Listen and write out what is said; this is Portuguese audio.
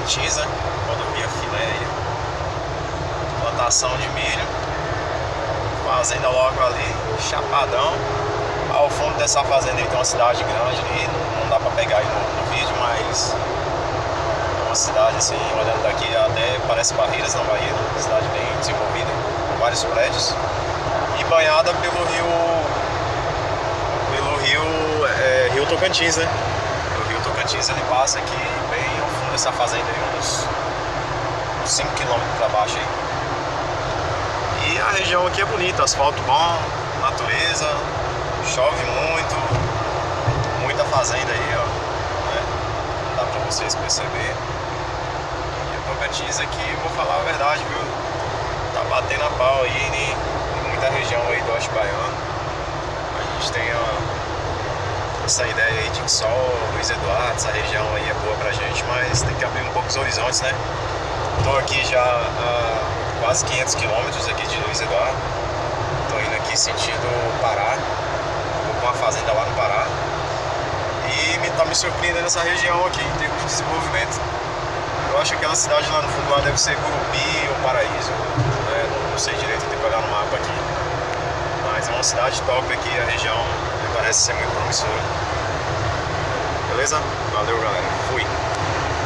Tocantins, né? Rodovia Filé aí. Plantação de milho. Fazenda logo ali, Chapadão. Ao fundo dessa fazenda aí tem uma cidade grande ali. Não dá pra pegar aí no vídeo, mas é uma cidade assim, olhando daqui até parece Barreiras na Bahia. Uma cidade bem desenvolvida, com vários prédios. E banhada pelo rio Tocantins, né? O rio Tocantins ele passa aqui bem ao fundo dessa fazenda aí, uns 5 km pra baixo aí. E a região aqui é bonita, asfalto bom, natureza, chove muito, muita fazenda aí, ó, né? Dá pra vocês perceberem. E o Tocantins aqui, vou falar a verdade, viu? Tá batendo a pau aí em muita região aí do Oeste Baiano. A gente tem essa ideia aí de que só Luiz Eduardo, essa região aí é boa pra gente, mas tem que abrir um pouco os horizontes, né? Tô aqui já há quase 500 quilômetros aqui de Luiz Eduardo. Tô indo aqui sentido Pará. Vou com uma fazenda lá no Pará. E tá me surpreendendo essa região aqui em termos de desenvolvimento. Eu acho que aquela cidade lá no fundo lá deve ser Gurupi ou Paraíso, né? Não sei direito, tem que olhar no mapa aqui. Mas é uma cidade top aqui, a região me parece ser muito promissora. Beleza? Valeu, galera. Fui.